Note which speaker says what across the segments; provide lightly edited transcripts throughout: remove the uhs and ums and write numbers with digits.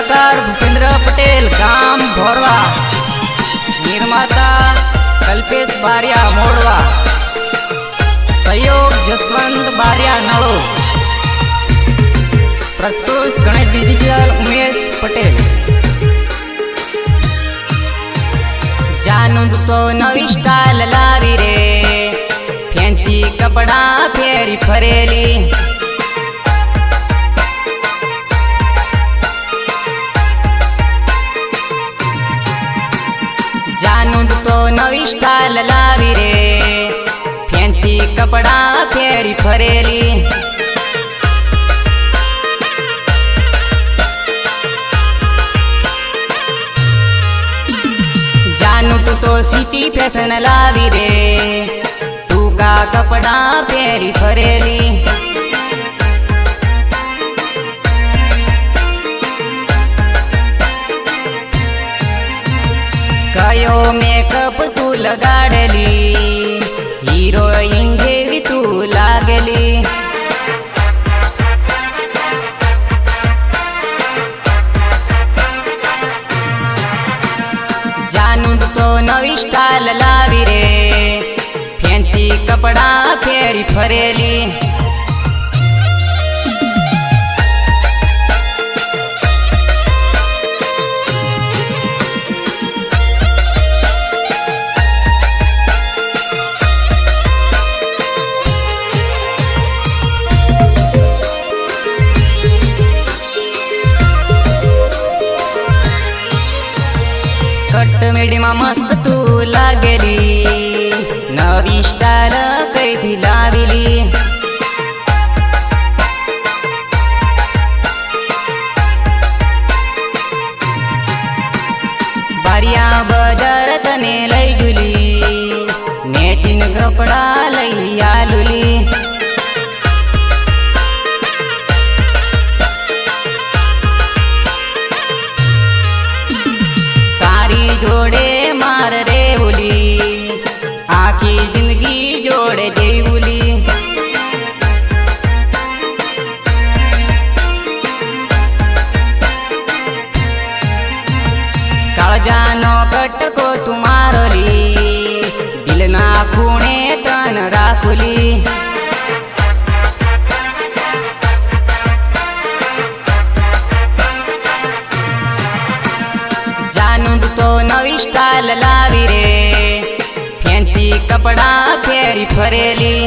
Speaker 1: कलाकार भूपेंद्र पटेल गाम भोरवा, निर्माता कल्पेश बारिया मोड़वा, सहयोग जसवंत बारिया नळो, प्रस्तुत गणेश डिजिटल उमेश पटेल। जानू तो नवी स्टाइल लावी रे, फैंसी कपड़ा फेरी फरेली, जानू तो नवी स्टाइल लावी रे, फैंसी कपड़ा फेरी फरेली। जानू तो सिटी फैशन लावी रे, तू का कपड़ा फेरी फरेली। कयो मेकअप तू लगाड़ली, हीरोइन जेवी तू लागली। जानू तो नवी स्टाइल लावी रे, फैंसी कपड़ा फेरी फरेली। कट मेडीमा मस्त तू लागली, नवी स्टाइल कैदी लाविली। बारिया बजार तने लई जुली, मैचिंग कपड़ा लई आलुली। जोड़े मार रे बोली, आखी जिंदगी जोड़े दे बोली। काळजानो कटको तुम्हारली, दिलना खूणे तन राखुली। जानू तो नवी स्टाइल लावी रे, फैंसी कपड़ा फेरी फरेली।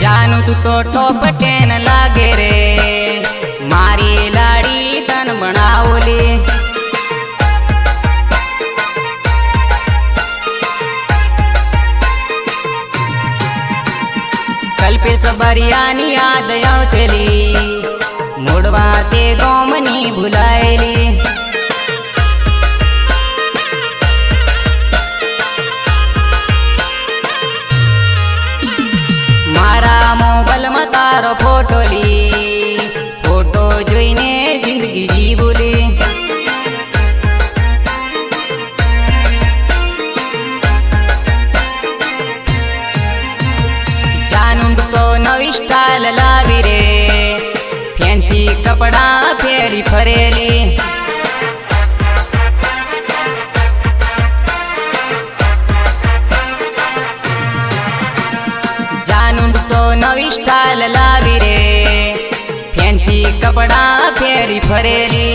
Speaker 1: जानू तू तो टॉप 10 लागे रे, मारी लाड़ी तन बनावली। कल्पेश बारियानी याद आवशेली, मोड़वा ते गोमनी भुलायली। मोबाइल में तारो फोटो ली, फोटो जोईने जिंदगी जी बोली। जानू तो नवी स्टाइल लावी रे, फैंसी कपड़ा फेरी फरेली। जानू तो नवी स्टाइल लावी रे, फैंसी कपड़ा फेरी फरेली।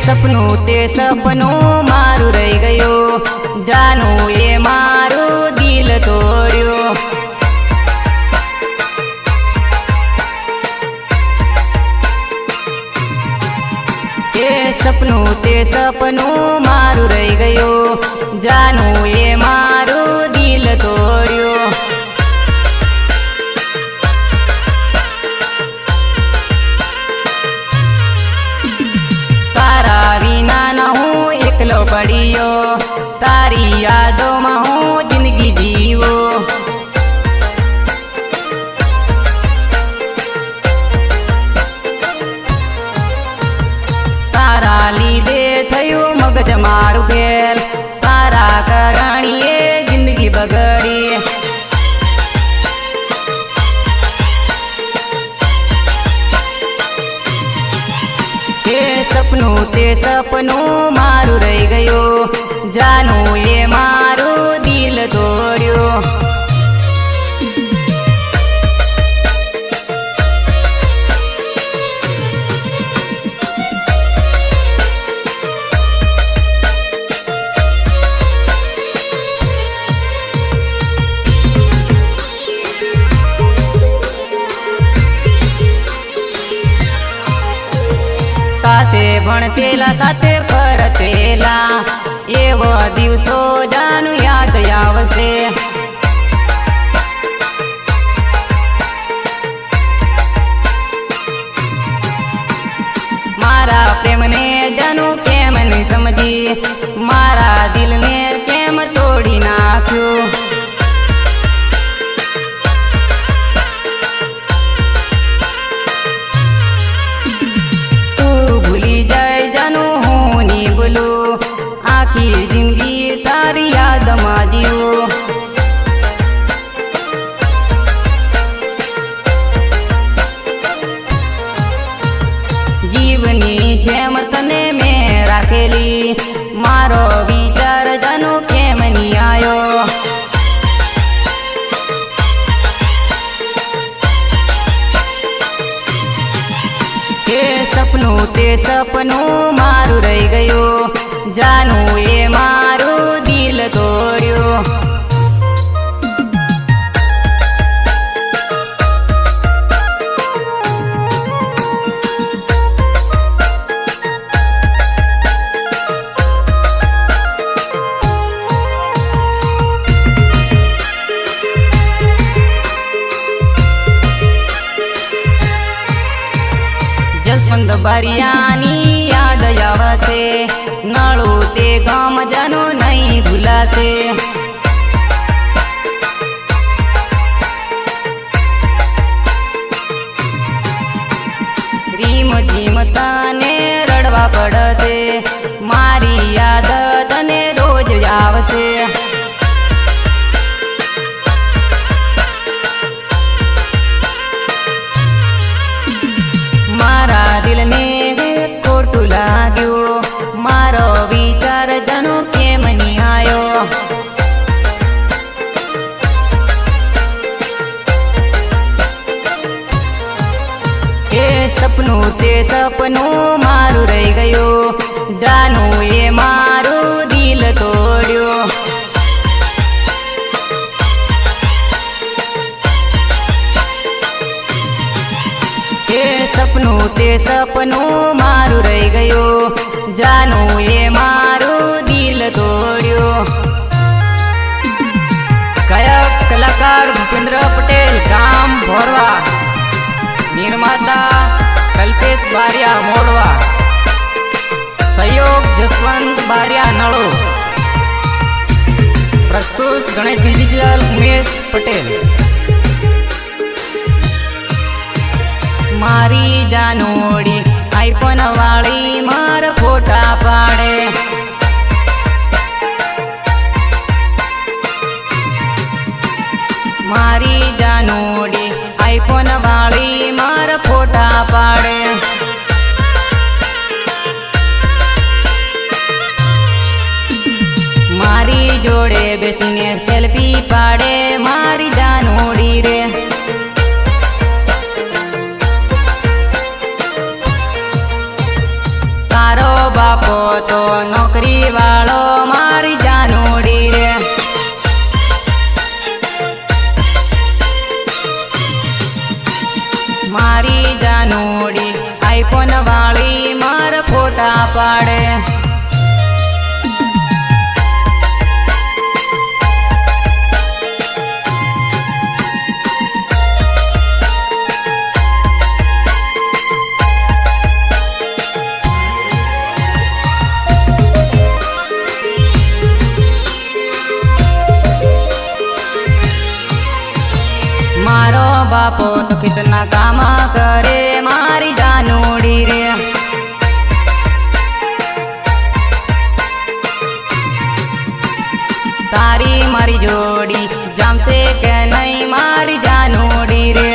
Speaker 1: सपनों ते सपनों मारू रह गयो, जानू ये मारू दिल तोड़ियो। સપનું તે સપનું મારું રહી ગયું, જાનું એ મારું દિલ તોડ્યું. તારા વિના ન હું એકલો પડ્યો, તારી યાદોમાં હું જિંદગી જીવો. તારા લીધે થયું મગજ મારું ફેલ, તારા કરણીએ જિંદગી બગડી. તે સપનું તે સપનું મારું રહી ગયું, જાનું એ મારું દિલ તોડ્યું. સાથે ભણતેલા સાથે ફરતેલા, એવા દિવસો જાનું યાદ આવશે. મારા પ્રેમને જાનું કેમ નહીં સમજી, મારા દિલને કેમ તોડી નાખ્યું. આખી જિંદગી તારી યાદમાં જીવું. જીવની જેમ તને મેં રાખેલી, મારો વિચાર જાનો કેમ નહીં આવ્યો. તે સપનું તે સપનું મારું રહી ગયું, જાનું એ મારું દિલ તોડ્યું. જસવંત બારિયાની યાદ આવશે, નળું તે ગામ જાનું નહીં ભૂલાશે. રીમ જીમ તને રડવા પડશે, મારી યાદ તને રોજ આવશે. મારા દિલને ખોટું લાગ્યું, મારો વિચાર જાનો કેમ નહીં આવ્યો. એ સપનું તે સપનું મારું રહી ગયું, જાનું એ મારું દિલ તોડ્યું. સપનું તે સપનું મારું રહી ગયું, જાનું એ મારું દિલ તોડ્યું. ગાયક કલાકાર ભૂપેન્દ્ર પટેલ, ગામ ભોરવા. નિર્માતા કલ્પેશ બારિયા મોડવા. સહયોગ જસવંત બારિયા નળો. પ્રસ્તુત ગણેશ ડિજિટલ ઉમેશ પટેલ. મારી જાનોડી આઈફોન વાળી મારા ફોટા પાડે. મારી જાનોડી આઈફોન વાળી મારા ફોટા પાડે. મારી જોડે બેસીને સેલ્ફી પાડે, મારી જાનોડી રે. તારો બાપો તો નોકરી વાળો, મારી જાનોડી રે. મારી જાનોડી આઈફોન વાળી મારા ફોટા फोटा पाड़े। मारो बापो तो कितना काम करे मारी जानूड़ी रे। तारी मारी जोड़ी जमसे के नहीं मारी जानूड़ी रे।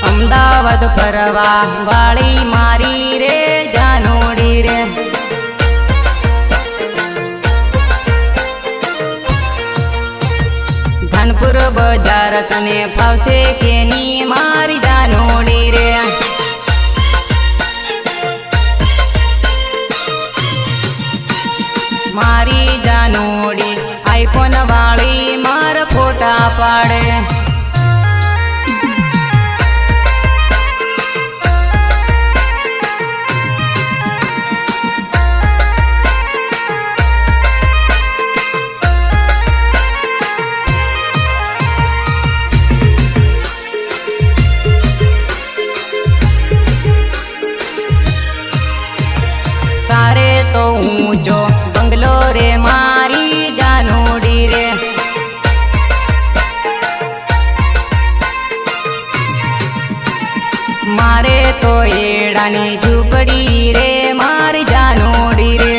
Speaker 1: अमदावाद फरवा वाली मारी रे जानूड़ी रे। धनपुर बजार तने फावसे के नी मारी जानूड़ी रे। मारी जानूड़ी आईफोन वाली मार फोटा पाड़े। तारे तो ऊंचो बंगलो रे मारी जानूड़ी रे। मारे तो एड़ानी झूपड़ी रे मारी जानूड़ी रे।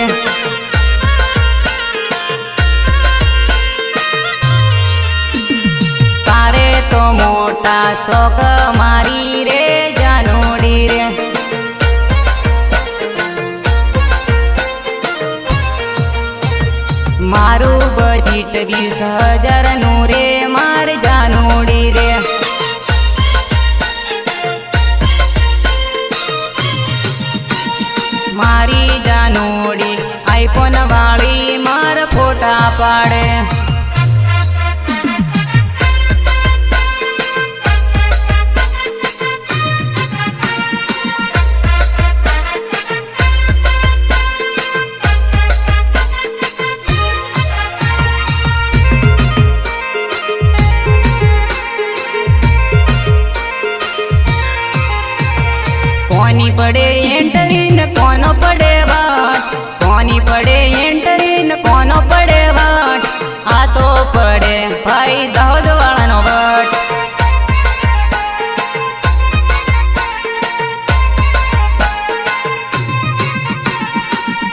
Speaker 1: तारे तो मोटा शौक मारी रे जानूड़ी रे। मारू बजट 20,000 नु रे मार जानूड़ी रे। मारी जानूड़ी आईफोन वाली मार फोटा पाड़े। कोनी पड़े एंटरी न कोनो पड़े बाट। कोनी पड़े एंटरी न कोनो पड़े बाट। आ तो पड़े भाई दाऊद वाला नो बाट।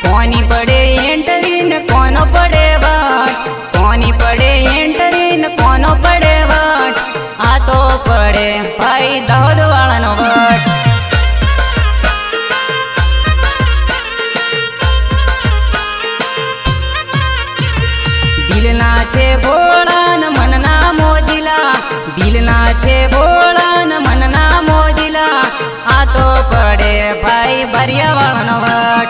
Speaker 1: कोनी पड़े एंटरी न कोनो पड़े बाट। कोनी पड़े एंटरी न कोनो पड़े बाट। आ तो पड़े भाई दाऊद वाला नो बाट। दिल ना छे भोळा न मन ना मोजिला। दिल ना छे भोळा न मन ना मोजिला। आ तो पड़े भाई भरिया वाला नो बाट।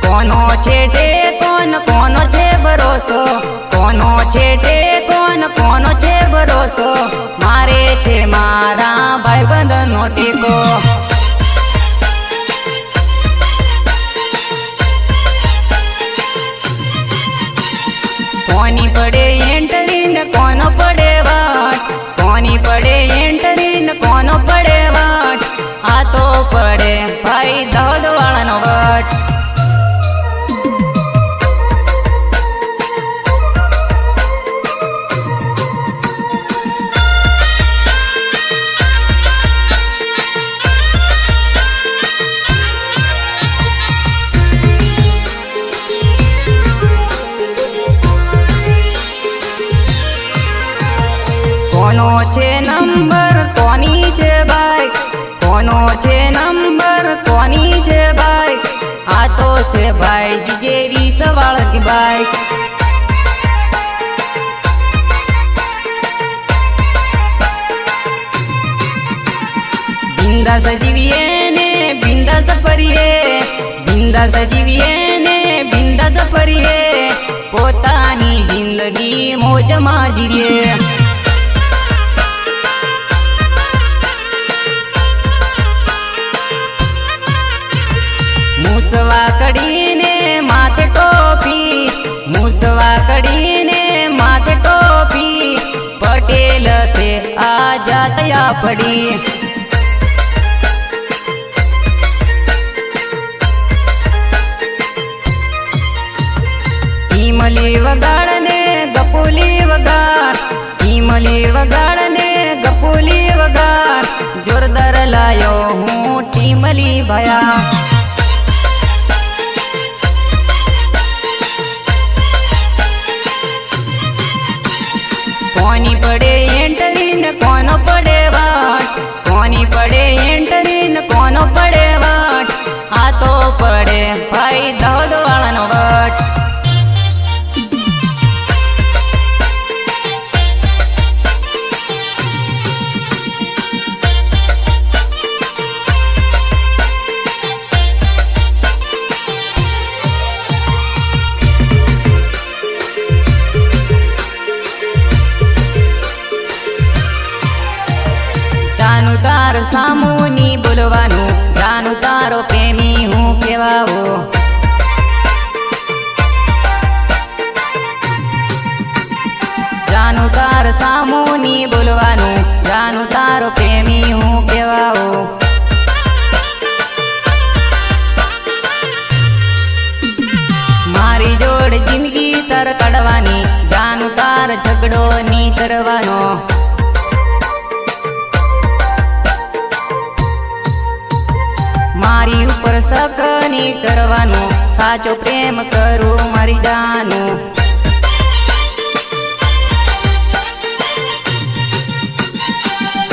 Speaker 1: कोनो छेटे कोनो छे भरोसो। कोनो छेटे कोनो छे भरोसो। मारे छे मारा भाईबंध नो टीको। कोनी पड़े एंटरी न कोनो पड़े बाट। कोनी पड़े एंटरी न कोनो पड़े बाट। आ तो पड़े भाई दाऊद वाला नो बाट। कोनो छे नंबर कोनी छे बाइक। कोनो छे नंबर कोनी छे बाइक। आ तो छे भाई जीजेरी सवाल की बाइक। बिंदास जीविए ने बिंदास परिए। बिंदास जीविए ने बिंदास परिए। મોજમાં જીવીએ. મૂસવા કડીને માથે ટોપી, મૂસવા કડીને માથે ટોપી, પટેલ સે આ જાત આપડી. ઈમલી વગાડ ને ગપુલી વગાડ, ઈમલી વગાડ ને ગપુલી વગાડ, જોરદાર લાયો હું ટીમલી ભયા. કોની પડે એન્ટરી ને કોનો પડે વાટ, કોની પડે એન્ટરી ને કોનો પડે વાટ, આ તો પડે ભાઈ દાઉદ વાળાનો વાટ. જાનું તાર સામુની બોલવાનું, જાનું તારો પ્રેમી હું કેવાવો. જાનું તાર સામુની બોલવાનું, જાનું તારો પ્રેમી હું કેવાવો. મારી જોડ જિંદગી તાર કાઢવાની, જાનું તાર ઝઘડો ની કરવાનો. મારી ઉપર શક ની કરવાનો, સાચો પ્રેમ કરું મારી જાનું.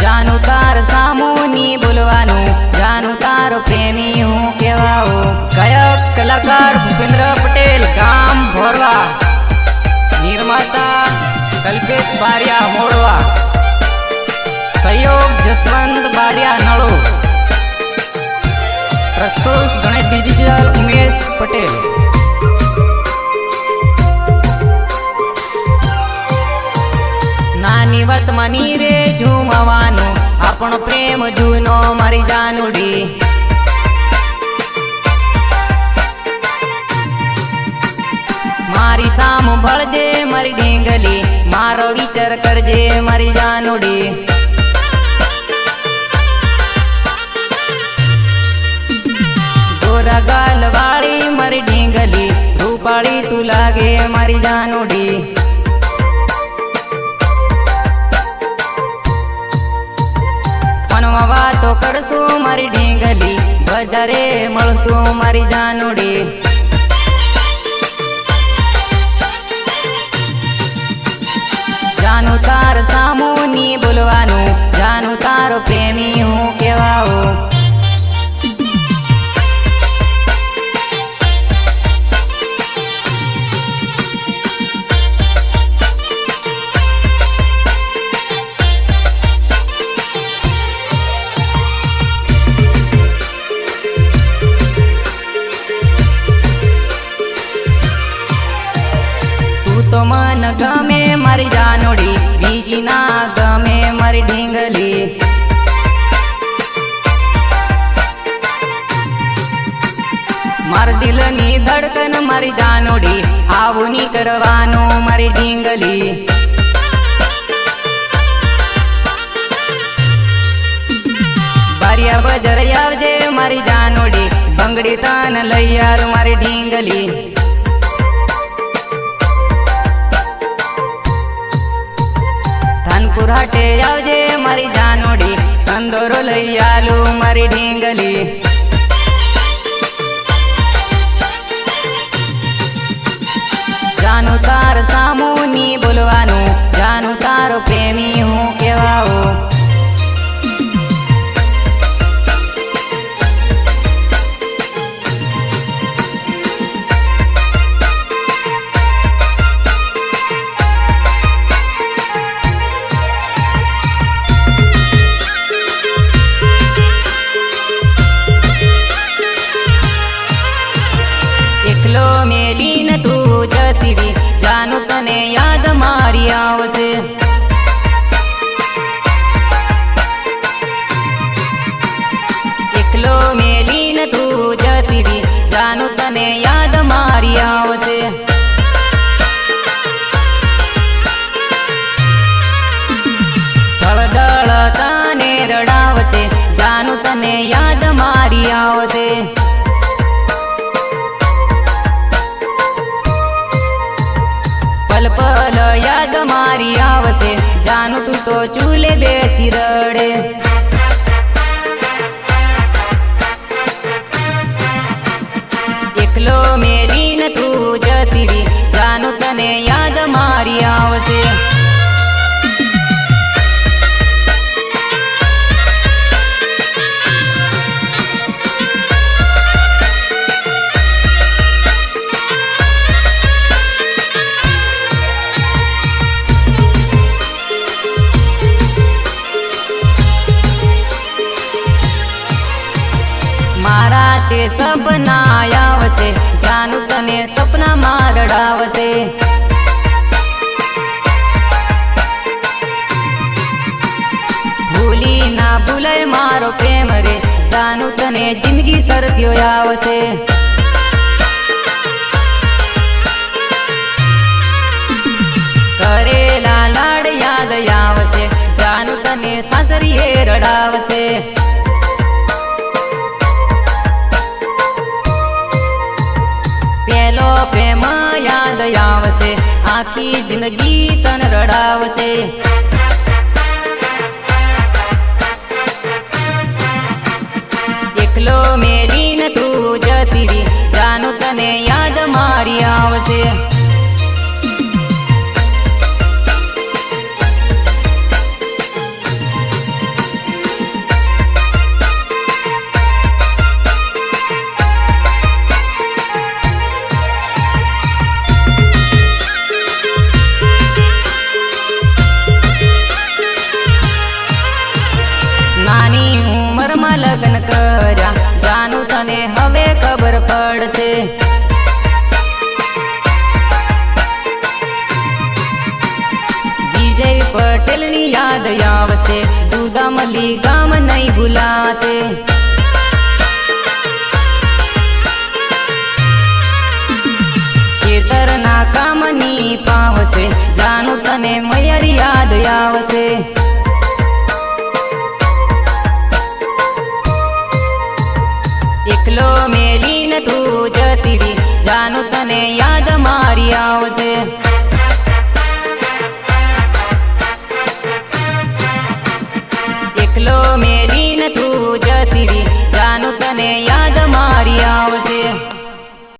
Speaker 1: જાનું તાર સામુની બોલવાનું, જાનું તારો પ્રેમી હું કેવાવો. ગાયક કલાકાર ભૂપેન્દ્ર પટેલ, ગામ ભોરવા. નિર્માતા કલ્પેશ બારિયા મોડવા. સહયોગ જસવંત બારિયા નળો. પ્રસ્તુત ગણેશ ડિજિટલ ઉમેશ પટેલ. નાની વાતમાં નીરે ઝૂમવાનું, આપણો પ્રેમ જૂનો મારી જાનુડી. મારી સામુ ભળજે મારી ઢીંગલી, મારો વિચાર કરજે મારી જાનુડી. ગોરા ગાલ વાળી મારી ઢીંગલી, રૂપાળી તું લાગે મારી જાનુડી. ફોનમાં વાતો કરશું મારી ઢીંગલી, બજારે મળશું મારી જાનુડી. જાનું તાર સામુની બોલવાનું, જાનું તારો પ્રેમી હું કેવાવો. તો મન ગમે મારી જાનોડી, બીજી ના ગમે મારી ઢીંગલી. માર દિલની ધડકન મારી જાનોડી, આવું ની કરવાનું મારી ઢીંગલી. બારિયા બજાર આવજે મારી જાનોડી, બંગડી તાન લઈ આલ મારી ઢીંગલી. ધાનપુર હાટે આવજે મારી જાનોડી, કંદોરો લઈ આલું મારી ઢીંગલી. જાનું તાર સામુની બોલવાનું, જાનું તારો પ્રેમી હું કેવાવો. એકલો મેલીને તું જતી રહી, જાનું તને યાદ મારી આવશે. એકલો મેલીને તું જતી રહી, જાનું તને યાદ મારી આવશે. ઢળઢળ તને રડાવશે, જાનું તને યાદ મારી આવશે. પલ પલ યાદ મારી આવશે, જાનું તું તો ચૂલે બેસી રડે. એકલો મેલીને તું જતી રહી, જાનું તને યાદ મારી આવશે. મારા તે સપના આવશે, જાનું તને સપનામાં રડાવશે. ભૂલી ના ભૂલાય મારો પ્રેમ રે, જાનું તને જિંદગી સરત્યો આવશે. કરેલા લાડ યાદ આવશે, જાનું તને સાસરીએ રડાવશે. પેલો પ્રેમ યાદ આવશે, આખી જિંદગી તને રડાવશે. એકલો મેલીને તું જતી રહી, જાનું તને યાદ મારી આવશે. નાની ઉંમરમાં લગ્ન કર્યા, જાનું તને હવે ખબર પડશે. વિજય પટેલની યાદ આવશે, દુદામલી ગામ નહીં ભૂલાશે. ખેતરના કામની પાવશે, જાનું તને મયર યાદ આવશે. એકલો મેલીને તું જતી રહી, જાનું તને યાદ મારી આવશે. એકલો મેલી